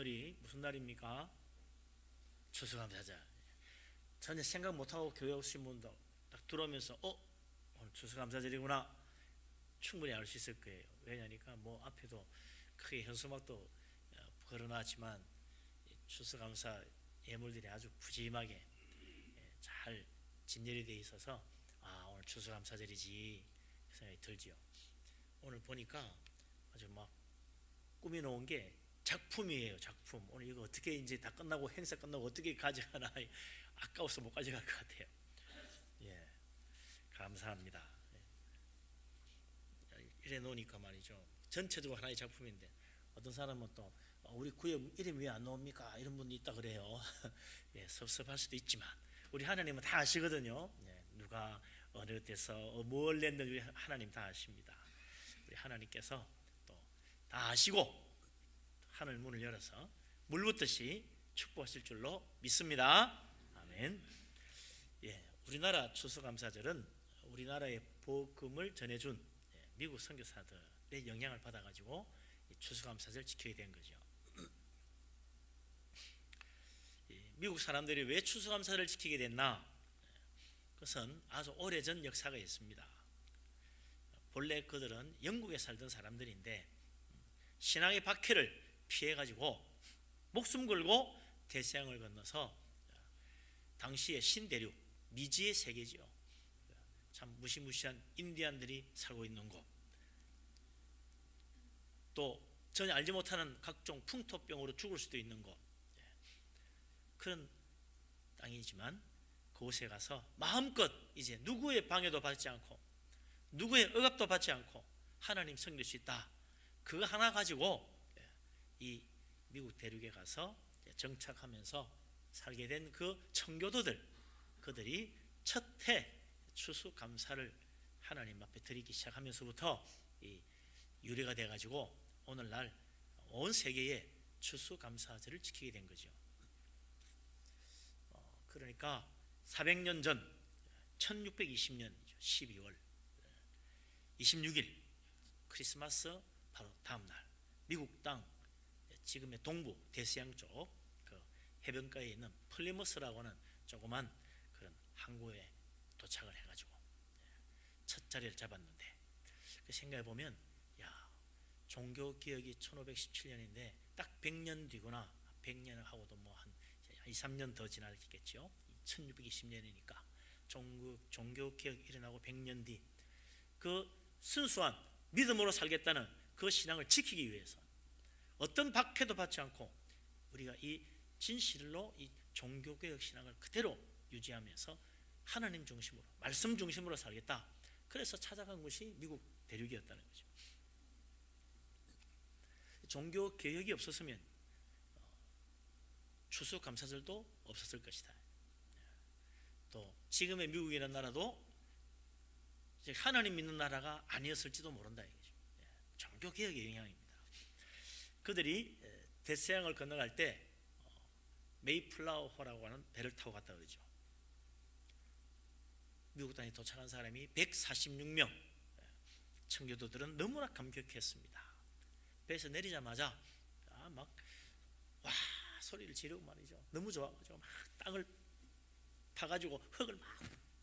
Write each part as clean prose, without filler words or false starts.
오늘이 무슨 날입니까? 추수감사절. 전혀 생각 못하고 교회 오신 분도 딱 들어오면서 오늘 추수감사절이구나 충분히 알 수 있을 거예요. 왜냐니까 뭐 앞에도 크게 현수막도 걸어놨지만 추수감사 예물들이 아주 푸짐하게 잘 진열이 되어 있어서 오늘 추수감사절이지 그 생각이 들지요. 오늘 보니까 아주 막 꾸며놓은 게 작품이에요. 작품. 오늘 이거 어떻게 이제 다 끝나고 행사 끝나고 어떻게 가져가나 아까워서 못 가져갈 것 같아요. 예, 감사합니다. 이래 놓으니까 말이죠. 전체적으로 하나의 작품인데 어떤 사람은 또 우리 구역 이름이 왜 안 나옵니까? 이런 분이 있다 그래요. 예, 섭섭할 수도 있지만 우리 하나님은 다 아시거든요. 예, 누가 어느 때서 뭘 냈는지 하나님 다 아십니다. 우리 하나님께서 또 다 아시고 하늘 문을 열어서 물 붓듯이 축복하실 줄로 믿습니다. 아멘. 예, 우리나라 추수감사절은 우리나라의 복음을 전해준 미국 선교사들의 영향을 받아가지고 추수감사절 지키게 된 거죠. 미국 사람들이 왜 추수감사를 지키게 됐나? 그것은 아주 오래전 역사가 있습니다. 본래 그들은 영국에 살던 사람들인데 신앙의 박해를 피해가지고 목숨 걸고 대서양을 건너서 당시의 신대륙 미지의 세계지요. 참 무시무시한 인디안들이 살고 있는 곳, 또 전혀 알지 못하는 각종 풍토병으로 죽을 수도 있는 곳, 그런 땅이지만 그곳에 가서 마음껏 이제 누구의 방해도 받지 않고 누구의 억압도 받지 않고 하나님 섬길 수 있다. 그거 하나 가지고 이 미국 대륙에 가서 정착하면서 살게 된 그 청교도들, 그들이 첫 해 추수감사를 하나님 앞에 드리기 시작하면서부터 이 유래가 돼가지고 오늘날 온 세계에 추수감사절을 지키게 된 거죠. 그러니까 400년 전 1620년 12월 26일 크리스마스 바로 다음 날 미국 땅 지금의 동부 대서양 쪽 그 해변가에 있는 플리머스라고 하는 조그만 그런 항구에 도착을 해가지고 첫 자리를 잡았는데 생각해 보면 종교 기억이 1517년인데 딱 100년 뒤구나. 100년을 하고도 뭐 한 2, 3년 더 지나겠죠. 1620년이니까 종교 기억이 일어나고 100년 뒤 그 순수한 믿음으로 살겠다는 그 신앙을 지키기 위해서 어떤 박해도 받지 않고 우리가 이 진실로 이 종교개혁 신앙을 그대로 유지하면서 하나님 중심으로 말씀 중심으로 살겠다. 그래서 찾아간 곳이 미국 대륙이었다는 거죠. 종교개혁이 없었으면 추수감사절도 없었을 것이다. 또 지금의 미국이라는 나라도 하나님 믿는 나라가 아니었을지도 모른다 이거죠. 종교개혁의 영향입니다. 그들이 대서양을 건너갈 때 메이플라워호라고 하는 배를 타고 갔다 그러죠. 미국 땅에 도착한 사람이 146명. 청교도들은 너무나 감격했습니다. 배에서 내리자마자 막 와 소리를 지르고 말이죠. 너무 좋아가지고 막 땅을 파가지고 흙을 막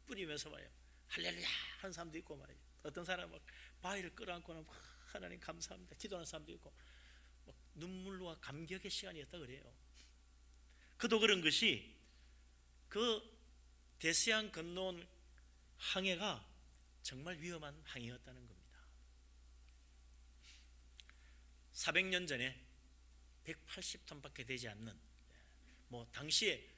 뿌리면서 말이에요. 할렐루야 하는 사람도 있고 말이에요. 어떤 사람은 막 바위를 끌어안고는 하나님 감사합니다 기도하는 사람도 있고 막 눈물과 감격의 시간이었다 그래요. 그도 그런 것이 그 대서양 건너온 항해가 정말 위험한 항해였다는 겁니다. 400년 전에 180톤밖에 되지 않는 뭐 당시에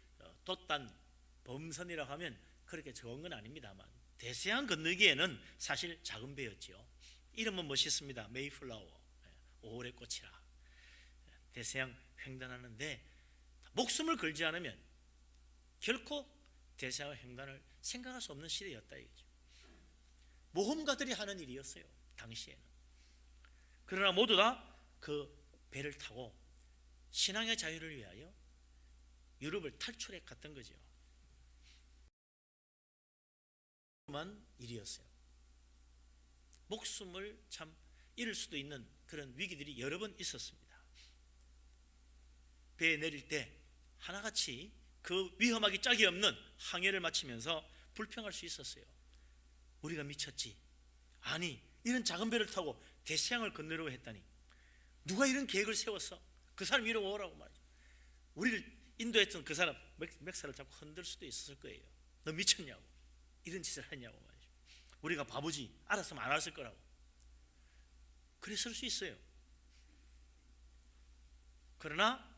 돛단 범선이라고 하면 그렇게 적은 건 아닙니다만 대서양 건너기에는 사실 작은 배였지요. 이름은 멋있습니다. 메이플라워, 5월의 꽃이라. 대서양 횡단하는데 목숨을 걸지 않으면 결코 대서양 횡단을 생각할 수 없는 시대였다 이거죠. 모험가들이 하는 일이었어요 당시에는. 그러나 모두 다 그 배를 타고 신앙의 자유를 위하여 유럽을 탈출해 갔던 거죠. 만 일이었어요. 목숨을 참 잃을 수도 있는 그런 위기들이 여러 번 있었습니다. 배에 내릴 때 하나같이 그 위험하기 짝이 없는 항해를 마치면서 불평할 수 있었어요. 우리가 미쳤지. 아니, 이런 작은 배를 타고 대서양을 건너려고 했다니 누가 이런 계획을 세웠어? 그 사람 위로 오라고 말이죠. 우리를 인도했던 그 사람 맥살을 잡고 흔들 수도 있었을 거예요. 너 미쳤냐고, 이런 짓을 했냐고 말이죠. 우리가 바보지, 알았으면 안 알았을 거라고. 그랬을 수 있어요. 그러나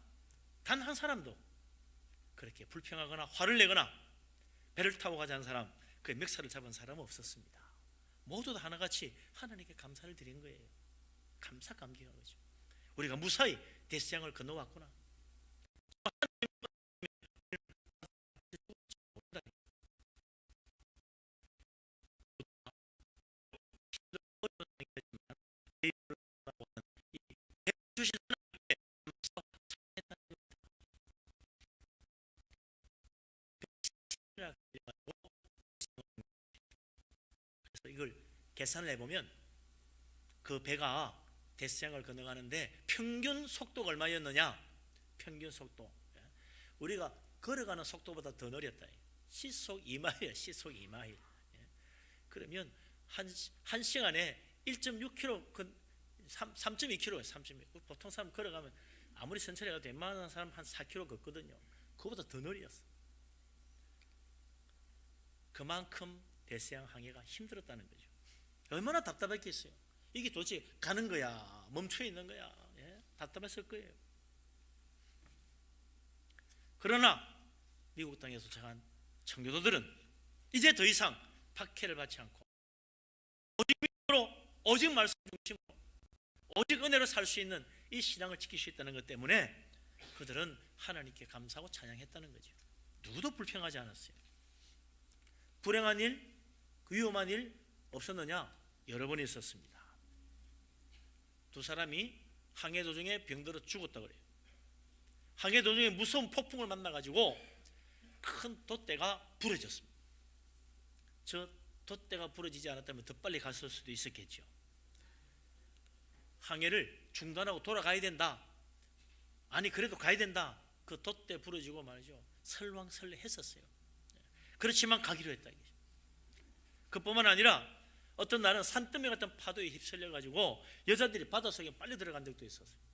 단 한 사람도 그렇게 불평하거나 화를 내거나 배를 타고 가자는 사람, 그 맥살을 잡은 사람은 없었습니다. 모두 다 하나같이 하나님께 감사를 드린 거예요. 감사 감격한 거죠. 우리가 무사히 대서양을 건너왔구나. 그래서 이걸 계산을 해보면 그 배가 대서양을 건너가는데 평균 속도가 얼마였느냐? 평균 속도, 우리가 걸어가는 속도보다 더 느렸다. 시속 2마일이야. 시속 2마일. 그러면 한 시간에 1.6km, 3.2km, 3.2km. 보통 사람 걸어가면 아무리 천천히 가도 웬만한 사람 한 4km 걷거든요. 그거보다 더 느렸어. 그만큼 대서양 항해가 힘들었다는 거죠. 얼마나 답답했겠어요. 이게 도대체 가는 거야, 멈춰 있는 거야. 답답했을 거예요. 그러나 미국 땅에 도착한 청교도들은 이제 더 이상 박해를 받지 않고 오직 믿음으로, 오직 말씀 중심으로, 오직 은혜로 살 수 있는 이 신앙을 지킬 수 있다는 것 때문에 그들은 하나님께 감사하고 찬양했다는 거죠. 누구도 불평하지 않았어요. 불행한 일, 위험한 일 없었느냐? 여러 번 있었습니다. 두 사람이 항해 도중에 병들어 죽었다 그래요. 항해 도중에 무서운 폭풍을 만나가지고 큰 돛대가 부러졌습니다. 저 돛대가 부러지지 않았다면 더 빨리 갔을 수도 있었겠죠. 항해를 중단하고 돌아가야 된다. 아니 그래도 가야 된다. 그 돛대 부러지고 말이죠. 설왕설래 했었어요. 그렇지만 가기로 했다. 그뿐만 아니라 어떤 날은 산더미 같은 파도에 휩쓸려 가지고 여자들이 바닷속에 빨리 들어간 적도 있었어요.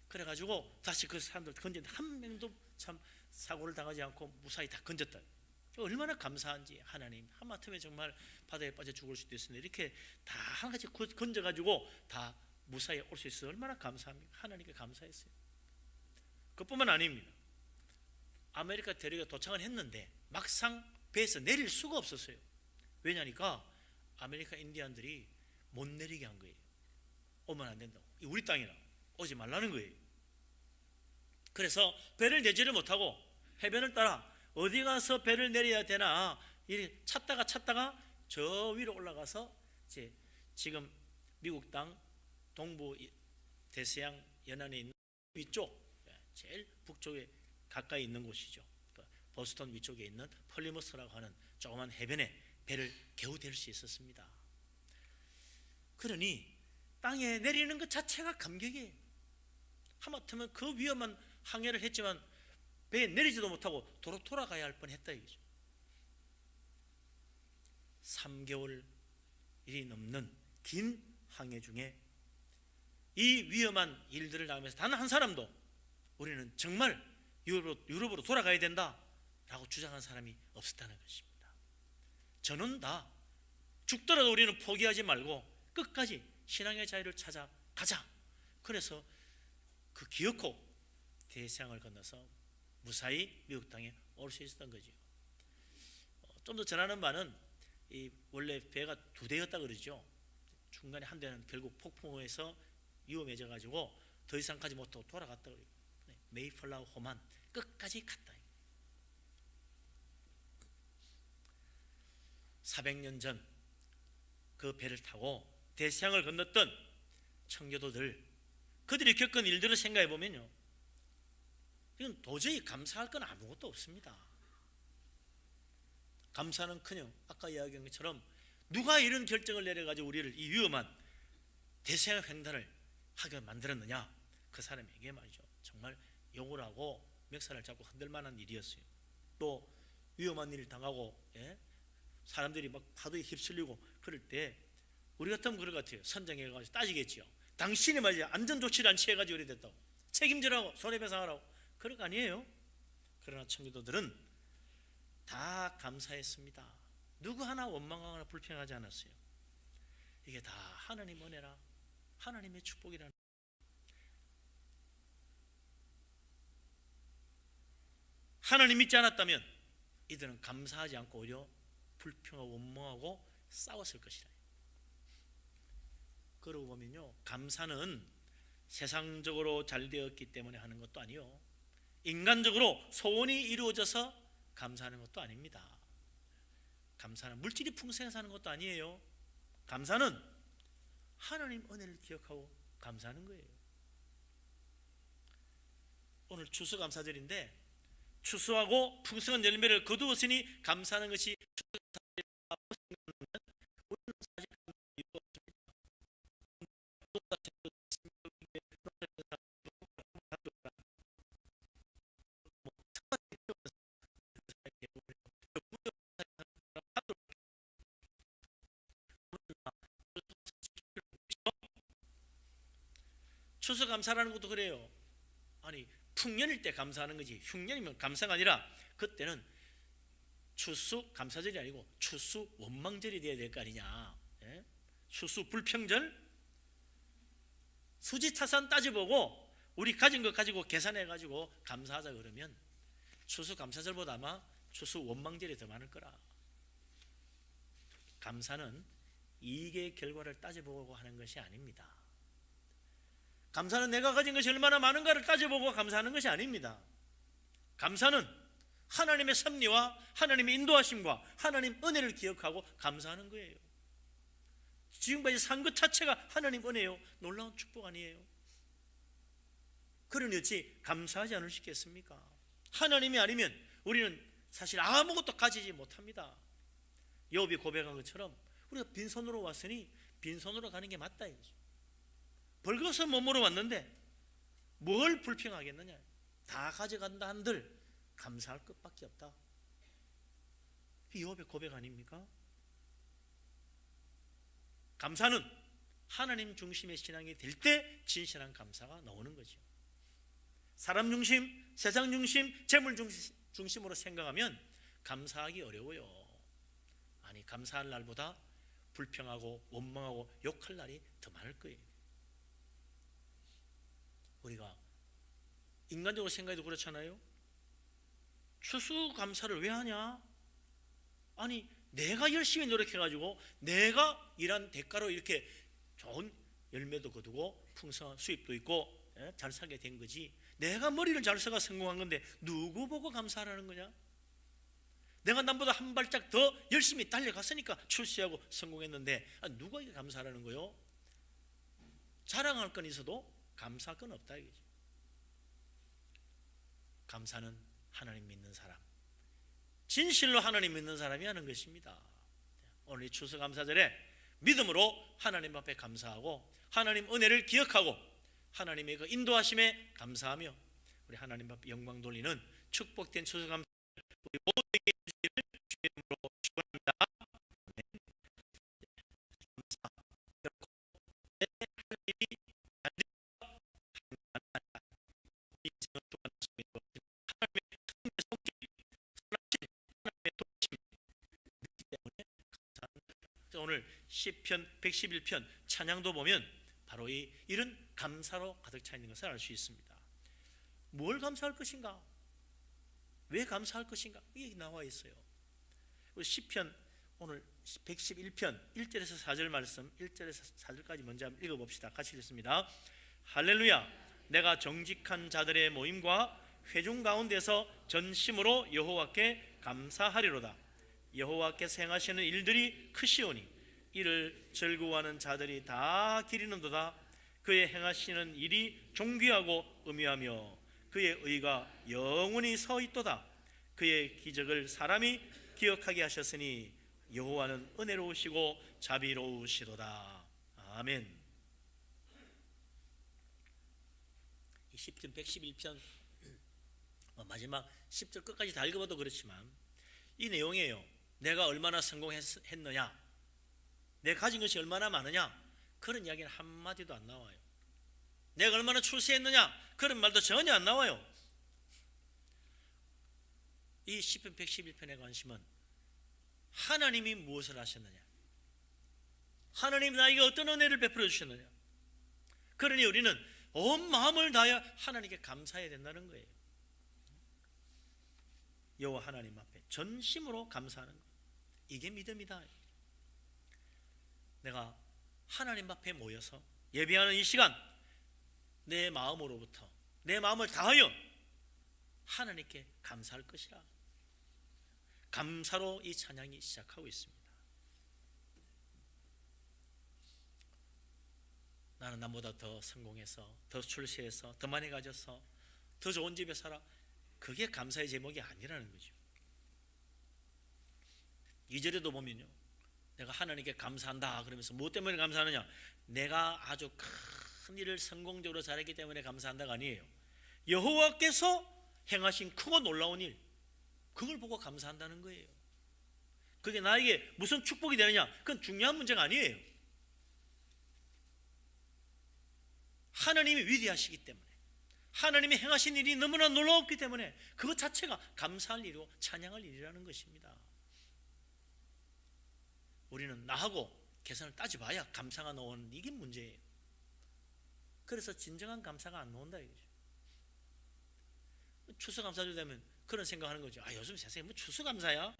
그래가지고 다시 그 사람들 건졌는데 한 명도 참 사고를 당하지 않고 무사히 다 건졌다. 얼마나 감사한지. 하나님, 하마터면 정말 바다에 빠져 죽을 수도 있었는데 이렇게 다 한가지 건져가지고 다 무사히 올 수 있어서 얼마나 감사합니까? 하나님께 감사했어요. 그뿐만 아닙니다. 아메리카 대륙에 도착을 했는데 막상 배에서 내릴 수가 없었어요. 왜냐니까 아메리카 인디안들이 못 내리게 한 거예요. 오면 안 된다고. 우리 땅이라 오지 말라는 거예요. 그래서 배를 내지를 못하고 해변을 따라 어디 가서 배를 내려야 되나 이렇게 찾다가 저 위로 올라가서 이제 지금 미국 땅 동부 대서양 연안에 있는 위쪽, 제일 북쪽에 가까이 있는 곳이죠. 보스턴 위쪽에 있는 펄리머스라고 하는 조그만 해변에 배를 겨우 댈 수 있었습니다. 그러니 땅에 내리는 것 자체가 감격이에요. 하마터면 그 위험한 항해를 했지만 배에 내리지도 못하고 도로 돌아가야 할 뻔했다 이거죠. 3개월이 넘는 긴 항해 중에 이 위험한 일들을 당하면서 단 한 사람도 우리는 정말 유럽으로 돌아가야 된다라고 주장한 사람이 없었다는 것입니다. 저는 다 죽더라도 우리는 포기하지 말고 끝까지 신앙의 자유를 찾아 가자. 그래서 그 기어코 대서양을 건너서 무사히 미국 땅에 올 수 있었던 거죠. 좀 더 전하는 바는 이 원래 배가 2대였다 그러죠. 중간에 한 대는 결국 폭풍에서 위험해져 가지고 더 이상 가지 못하고 돌아갔다 그래요. 메이플라워 호만 끝까지 갔다. 400년 전 그 배를 타고 대서양을 건넜던 청교도들, 그들이 겪은 일들을 생각해 보면요, 이건 도저히 감사할 건 아무것도 없습니다. 감사는커녕 아까 이야기한 것처럼 누가 이런 결정을 내려가지고 우리를 이 위험한 대서양 횡단을 하게 만들었느냐, 그 사람에게 말이죠 정말 욕을 하고 멱살을 잡고 흔들만한 일이었어요. 또 위험한 일을 당하고 사람들이 막 파도에 휩쓸리고 그럴 때 우리 같으면 그럴 것 같아요. 선장해가지고 따지겠지요. 당신이 말이야 안전조치를 안 취해가지고 이래 됐다고 책임지라고 손해배상하라고. 그런 거 아니에요. 그러나 청교도들은 다 감사했습니다. 누구 하나 원망하거나 불평하지 않았어요. 이게 다 하나님 은혜라, 하나님의 축복이라는. 하나님 믿지 않았다면 이들은 감사하지 않고 오히려 불평하고 원망하고 싸웠을 것이라. 그러고 보면요, 감사는 세상적으로 잘 되었기 때문에 하는 것도 아니요, 인간적으로 소원이 이루어져서 감사하는 것도 아닙니다. 감사는 물질이 풍성해서 하는 것도 아니에요. 감사는 하나님 은혜를 기억하고 감사하는 거예요. 오늘 추수감사절인데 추수하고 풍성한 열매를 거두었으니 감사하는 것이 추수감사라는 것도 그래요. 아니 풍년일 때 감사하는 거지 흉년이면 감사가 아니라 그때는 추수감사절이 아니고 추수원망절이 돼야 될 거 아니냐. 추수불평절, 수지타산 따져보고 우리 가진 것 가지고 계산해가지고 감사하자 그러면 추수감사절보다 아마 추수원망절이 더 많을 거라. 감사는 이익의 결과를 따져보고 하는 것이 아닙니다. 감사는 내가 가진 것이 얼마나 많은가를 따져보고 감사하는 것이 아닙니다. 감사는 하나님의 섭리와 하나님의 인도하심과 하나님 은혜를 기억하고 감사하는 거예요. 지금까지 산 것 자체가 하나님 은혜요, 놀라운 축복 아니에요? 그러니 어찌 감사하지 않을 수 있겠습니까? 하나님이 아니면 우리는 사실 아무것도 가지지 못합니다. 욥이 고백한 것처럼 우리가 빈손으로 왔으니 빈손으로 가는 게 맞다 이거죠. 벌거서 몸으로 왔는데 뭘 불평하겠느냐. 다 가져간다 한들 감사할 것밖에 없다. 욥의 고백 아닙니까? 감사는 하나님 중심의 신앙이 될 때 진실한 감사가 나오는 거죠. 사람 중심, 세상 중심, 재물 중심으로 생각하면 감사하기 어려워요. 아니 감사할 날보다 불평하고 원망하고 욕할 날이 더 많을 거예요. 우리가 인간적으로 생각해도 그렇잖아요. 추수감사를 왜 하냐? 아니 내가 열심히 노력해가지고 내가 일한 대가로 이렇게 좋은 열매도 거두고 풍성한 수입도 있고 잘 살게 된 거지, 내가 머리를 잘 써가 성공한 건데 누구 보고 감사하라는 거냐? 내가 남보다 한 발짝 더 열심히 달려갔으니까 출세하고 성공했는데 누가 이게 감사하라는 거요? 자랑할 건 있어도 감사할 건 없다 이거죠. 감사는 하나님 믿는 사람, 진실로 하나님 믿는 사람이 하는 것입니다. 오늘 이 추수감사절에 믿음으로 하나님 앞에 감사하고 하나님 은혜를 기억하고 하나님의 그 인도하심에 감사하며 우리 하나님 앞에 영광 돌리는 축복된 추수감사 우리 모두에게 주시기를 주의 이름으로 축원합니다. 오늘 시편 111편 찬양도 보면 바로 이런 감사로 가득 차 있는 것을 알 수 있습니다. 뭘 감사할 것인가? 왜 감사할 것인가? 이게 나와 있어요. 시편 오늘 111편 1절에서 4절 말씀, 1절에서 4절까지 먼저 한번 읽어봅시다. 같이 읽습니다. 할렐루야. 내가 정직한 자들의 모임과 회중 가운데서 전심으로 여호와께 감사하리로다. 여호와께서 행하시는 일들이 크시오니 이를 즐거워하는 자들이 다 기리는도다. 그의 행하시는 일이 존귀하고 음유하며 그의 의가 영원히 서 있도다. 그의 기적을 사람이 기억하게 하셨으니 여호와는 은혜로우시고 자비로우시도다. 아멘. 이 시편 111편 마지막 10절 끝까지 다 읽어봐도 그렇지만 이 내용이에요. 내가 얼마나 성공했느냐, 내가 가진 것이 얼마나 많으냐, 그런 이야기는 한마디도 안 나와요. 내가 얼마나 출세했느냐, 그런 말도 전혀 안 나와요. 이 시편 111편의 관심은 하나님이 무엇을 하셨느냐, 하나님이 나에게 어떤 은혜를 베풀어 주셨느냐. 그러니 우리는 온 마음을 다하여 하나님께 감사해야 된다는 거예요. 여호와 하나님 앞에 전심으로 감사하는 것, 이게 믿음이다. 내가 하나님 앞에 모여서 예배하는 이 시간, 내 마음으로부터 내 마음을 다하여 하나님께 감사할 것이라. 감사로 이 찬양이 시작하고 있습니다. 나는 남보다 더 성공해서, 더 출세해서, 더 많이 가져서, 더 좋은 집에 살아, 그게 감사의 제목이 아니라는 거죠. 2절에도 보면요, 내가 하나님께 감사한다 그러면서 무엇 때문에 감사하느냐, 내가 아주 큰 일을 성공적으로 잘했기 때문에 감사한다가 아니에요. 여호와께서 행하신 크고 놀라운 일, 그걸 보고 감사한다는 거예요. 그게 나에게 무슨 축복이 되느냐, 그건 중요한 문제가 아니에요. 하나님이 위대하시기 때문에, 하나님이 행하신 일이 너무나 놀라웠기 때문에 그것 자체가 감사할 일이고 찬양할 일이라는 것입니다. 우리는 나하고 계산을 따져봐야 감사가 나오는, 이게 문제예요. 그래서 진정한 감사가 안 나온다 이거죠. 추수감사절 되면 그런 생각하는 거죠. 아, 요즘 세상에 뭐 추수감사야?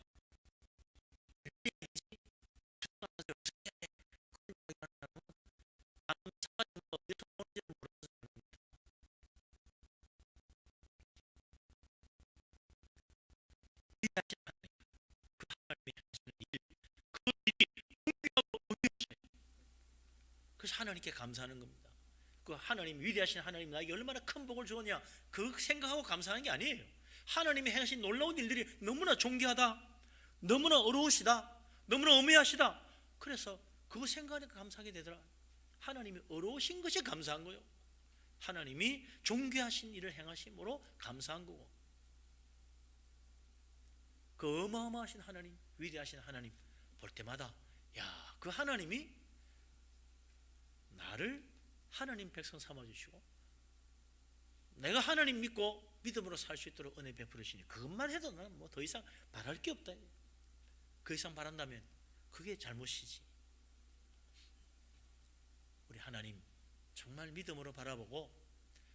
그래서 하나님께 감사하는 겁니다. 그 하나님, 위대하신 하나님 나에게 얼마나 큰 복을 주었냐, 그 생각하고 감사하는 게 아니에요. 하나님이 행하신 놀라운 일들이 너무나 존귀하다, 너무나 어려우시다, 너무나 어미하시다. 그래서 그거 생각하니까 감사하게 되더라. 하나님이 어려우신 것이 감사한 거예요. 하나님이 존귀하신 일을 행하심으로 감사한 거고, 그 어마어마하신 하나님, 위대하신 하나님 볼 때마다, 야, 그 하나님이 나를 하나님 백성 삼아주시고 내가 하나님 믿고 믿음으로 살 수 있도록 은혜 베풀으시니, 그것만 해도 나는 뭐 더 이상 바랄 게 없다. 그 이상 바란다면 그게 잘못이지. 우리 하나님 정말 믿음으로 바라보고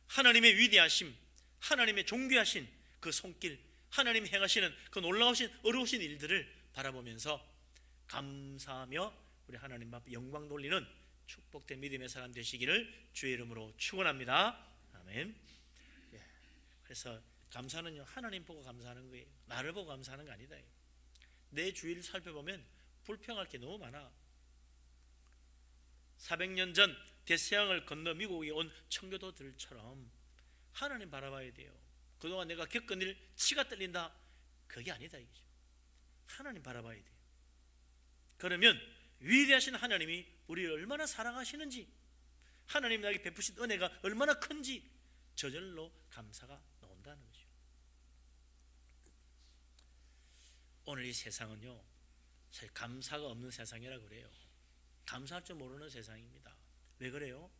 하나님의 위대하심, 하나님의 존귀하신 그 손길, 하나님이 행하시는 그 놀라우신 어려우신 일들을 바라보면서 감사하며 우리 하나님 앞에 영광 돌리는 축복된 믿음의 사람 되시기를 주의 이름으로 축원합니다. 아멘. 그래서 감사는요, 하나님 보고 감사하는 거예요. 나를 보고 감사하는 거 아니다. 내 주위를 살펴보면 불평할 게 너무 많아. 400년 전 대서양을 건너 미국에 온 청교도들처럼 하나님 바라봐야 돼요. 그동안 내가 겪은 일, 치가 떨린다, 그게 아니다 이거죠. 하나님 바라봐야 돼요. 그러면 위대하신 하나님이 우리를 얼마나 사랑하시는지, 하나님 나에게 베푸신 은혜가 얼마나 큰지 저절로 감사가 나온다는 거죠. 오늘 이 세상은요, 사실 감사가 없는 세상이라 그래요. 감사할 줄 모르는 세상입니다. 왜 그래요?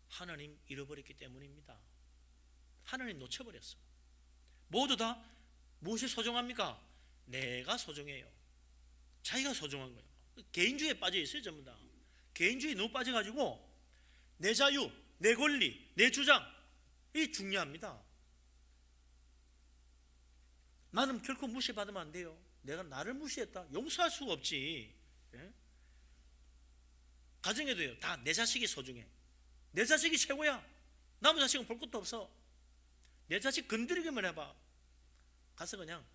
하나님 잃어버렸기 때문입니다. 하나님 놓쳐버렸어. 모두 다 무엇이 소중합니까? 내가 소중해요. 자기가 소중한 거예요. 개인주의에 빠져 있어요. 전부 다 개인주의 너무 빠져가지고 내 자유, 내 권리, 내 주장, 이 중요합니다. 나는 결코 무시받으면 안 돼요. 내가 나를 무시했다, 용서할 수가 없지. 예? 가정에도요, 다 내 자식이 소중해. 내 자식이 최고야. 남의 자식은 볼 것도 없어. 내 자식 건드리기만 해봐, 가서 그냥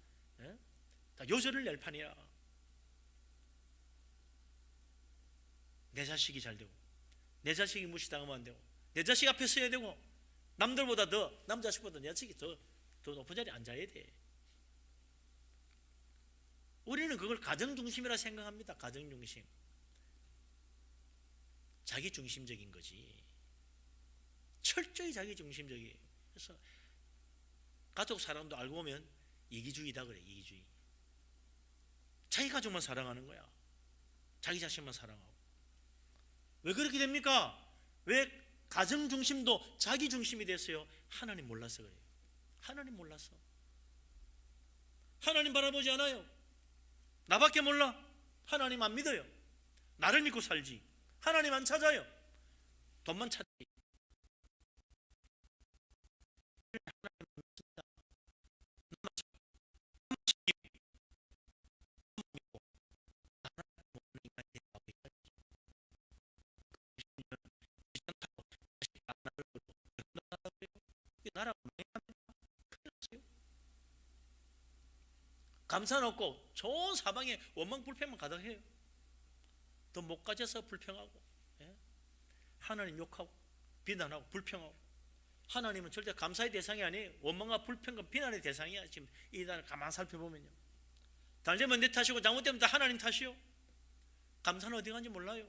다 요절을 낼 판이야. 내 자식이 잘 되고, 내 자식이 무시당하면 안 되고, 내 자식 앞에 서야 되고, 남들보다 더, 남 자식보다 내 자식이 더 높은 자리에 앉아야 돼. 우리는 그걸 가정중심이라 생각합니다. 가정중심, 자기중심적인 거지. 철저히 자기중심적이에요. 그래서 가족 사랑도 알고 보면 이기주의다 그래. 이기주의. 자기 가족만 사랑하는 거야. 자기 자신만 사랑하고. 왜 그렇게 됩니까? 왜 가정 중심도 자기 중심이 됐어요? 하나님 몰라서 그래요. 하나님 몰라서. 하나님 바라보지 않아요. 나밖에 몰라. 하나님 안 믿어요. 나를 믿고 살지. 하나님 안 찾아요. 돈만 찾지. 나라 감사는 없고 좋은 사방에 원망 불평만 가득해요. 더 못 가져서 불평하고, 예? 하나님 욕하고 비난하고 불평하고. 하나님은 절대 감사의 대상이 아니에요. 원망과 불평과 비난의 대상이야. 지금 이 단을 가만 살펴보면요. 잘되면 내 탓이고 잘못되면 다 하나님 탓이요. 감사는 어디 간지 몰라요.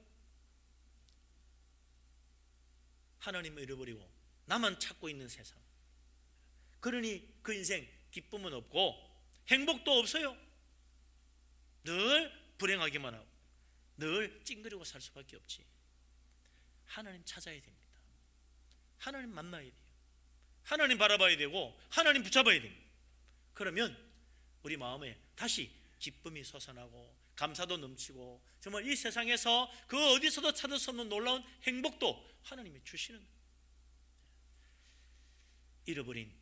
하나님을 잃어버리고 나만 찾고 있는 세상. 그러니 그 인생 기쁨은 없고 행복도 없어요. 늘 불행하기만 하고 늘 찡그리고 살 수밖에 없지. 하나님 찾아야 됩니다. 하나님 만나야 돼요. 하나님 바라봐야 되고 하나님 붙잡아야 됩니다. 그러면 우리 마음에 다시 기쁨이 솟아나고 감사도 넘치고 정말 이 세상에서 그 어디서도 찾을 수 없는 놀라운 행복도 하나님이 주시는 거예요. 잃어버린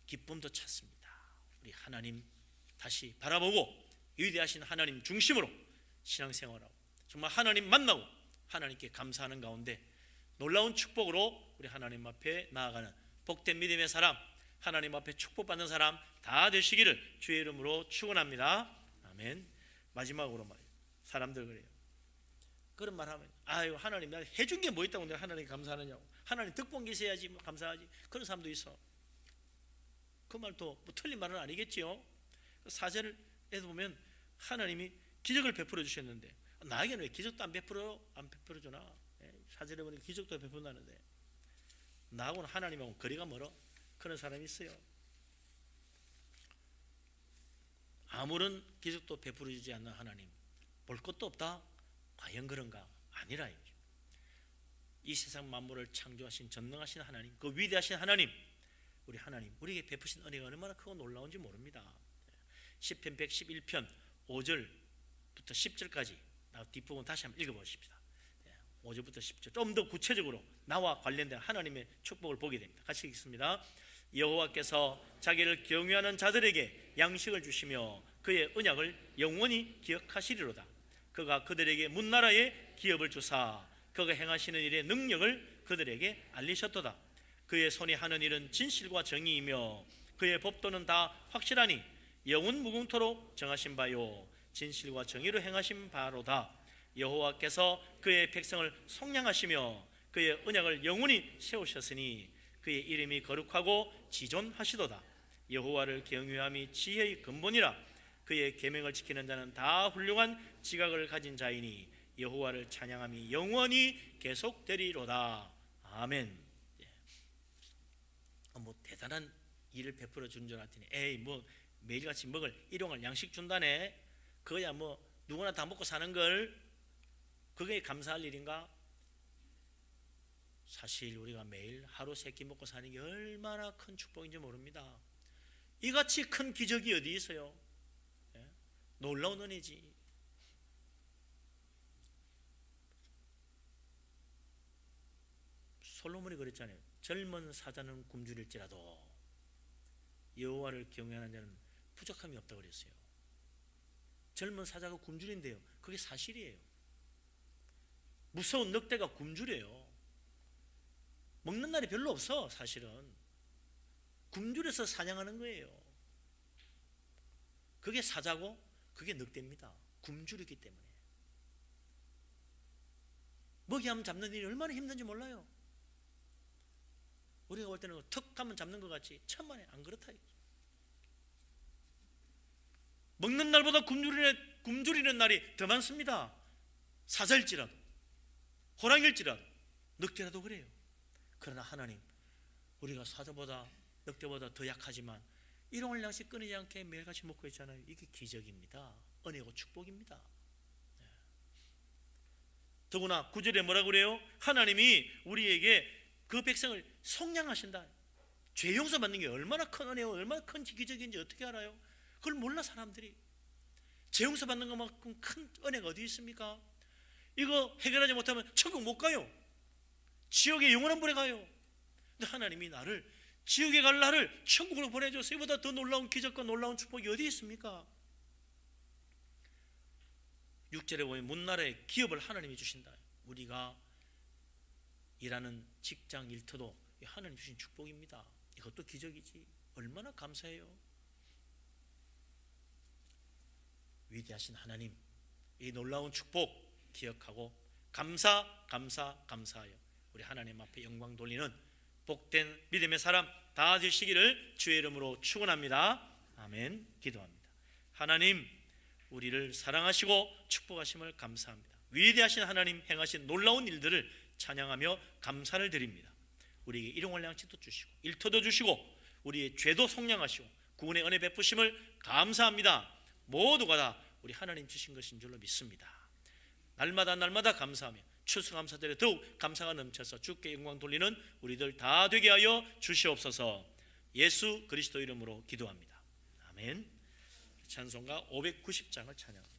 기쁨도 찾습니다. 우리 하나님 다시 바라보고 위대하신 하나님 중심으로 신앙생활하고 정말 하나님 만나고 하나님께 감사하는 가운데 놀라운 축복으로 우리 하나님 앞에 나아가는 복된 믿음의 사람, 하나님 앞에 축복받는 사람 다 되시기를 주의 이름으로 축원합니다. 아멘. 마지막으로 말이에요. 사람들 그래요. 그런 말 하면 아유 하나님 나 해준 게 뭐 있다고 내가 하나님 감사하느냐고. 하나님 덕본 게 있어야지 뭐 감사하지. 그런 사람도 있어. 그 말도 뭐 틀린 말은 아니겠지요. 사절에도 보면 하나님이 기적을 베풀어 주셨는데 나에게는 왜 기적도 안 베풀어 주나? 사절에 보니까 기적도 베푼다는데 나하고는 하나님하고 거리가 멀어. 그런 사람이 있어요. 아무런 기적도 베풀어 주지 않는 하나님 볼 것도 없다? 과연 그런가? 아니라 이 세상 만물을 창조하신 전능하신 하나님, 그 위대하신 하나님, 우리 하나님 우리에게 베푸신 은혜가 얼마나 크고 놀라운지 모릅니다. 시편 111편 5절부터 10절까지 뒷부분 다시 한번 읽어보십시다. 5절부터 10절 좀 더 구체적으로 나와 관련된 하나님의 축복을 보게 됩니다. 같이 읽습니다. 여호와께서 자기를 경외하는 자들에게 양식을 주시며 그의 언약을 영원히 기억하시리로다. 그가 그들에게 문나라에 기업을 주사 그가 행하시는 일의 능력을 그들에게 알리셨도다. 그의 손이 하는 일은 진실과 정의이며 그의 법도는 다 확실하니 영원 무궁토록 정하신 바요 진실과 정의로 행하신 바로다. 여호와께서 그의 백성을 속량하시며 그의 언약을 영원히 세우셨으니 그의 이름이 거룩하고 지존하시도다. 여호와를 경외함이 지혜의 근본이라. 그의 계명을 지키는 자는 다 훌륭한 지각을 가진 자이니 여호와를 찬양함이 영원히 계속되리로다. 아멘. 뭐 대단한 일을 베풀어 주는 줄 알았더니 에이 뭐 매일같이 먹을 일용할 양식 준다네. 그거야 뭐 누구나 다 먹고 사는 걸 그게 감사할 일인가? 사실 우리가 매일 하루 세 끼 먹고 사는 게 얼마나 큰 축복인지 모릅니다. 이같이 큰 기적이 어디 있어요? 놀라운 은혜지. 솔로몬이 그랬잖아요. 젊은 사자는 굶주릴지라도 여호와를 경외하는 자는 부족함이 없다고 그랬어요. 젊은 사자가 굶주린대요. 그게 사실이에요. 무서운 늑대가 굶주려요. 먹는 날이 별로 없어. 사실은 굶주려서 사냥하는 거예요. 그게 사자고 그게 늑대입니다. 굶주리기 때문에. 먹이하면 잡는 일이 얼마나 힘든지 몰라요. 우리가 볼 때는 턱 하면 잡는 것 같지 천만에 안 그렇다. 먹는 날보다 굶주리는 날이 더 많습니다. 사자일지라도 호랑이일지라도 늑대라도 그래요. 그러나 하나님 우리가 사자보다 늑대보다 더 약하지만 일용할 양식 끊이지 않게 매일같이 먹고 있잖아요. 이게 기적입니다. 은혜고 축복입니다. 더구나 9절에 뭐라고 그래요? 하나님이 우리에게 그 백성을 속량하신다. 죄 용서 받는 게 얼마나 큰 은혜요, 얼마나 큰 기적인지 어떻게 알아요? 그걸 몰라 사람들이. 죄 용서 받는 것만큼 큰 은혜가 어디 있습니까? 이거 해결하지 못하면 천국 못 가요. 지옥에 영원한 불에 가요. 근데 하나님이 나를 지옥에 갈 나를 천국으로 보내줘서 이보다 더 놀라운 기적과 놀라운 축복이 어디 있습니까? 6절에 보면 문나라의 기업을 하나님이 주신다. 우리가 일하는 직장 일터도 하나님 주신 축복입니다. 이것도 기적이지. 얼마나 감사해요. 위대하신 하나님, 이 놀라운 축복 기억하고 감사하여 우리 하나님 앞에 영광 돌리는 복된 믿음의 사람 다 되시기를 주의 이름으로 축원합니다. 아멘. 기도합니다. 하나님, 우리를 사랑하시고 축복하심을 감사합니다. 위대하신 하나님 행하신 놀라운 일들을 찬양하며 감사를 드립니다. 우리에게 일용할 양식도 주시고 일터도 주시고 우리의 죄도 속량하시고 구원의 은혜 베푸심을 감사합니다. 모두가 다 우리 하나님 주신 것인 줄로 믿습니다. 날마다 감사하며 추수감사들에 더욱 감사가 넘쳐서 주께 영광 돌리는 우리들 다 되게 하여 주시옵소서. 예수 그리스도 이름으로 기도합니다. 아멘. 찬송가 590장을 찬양합니다.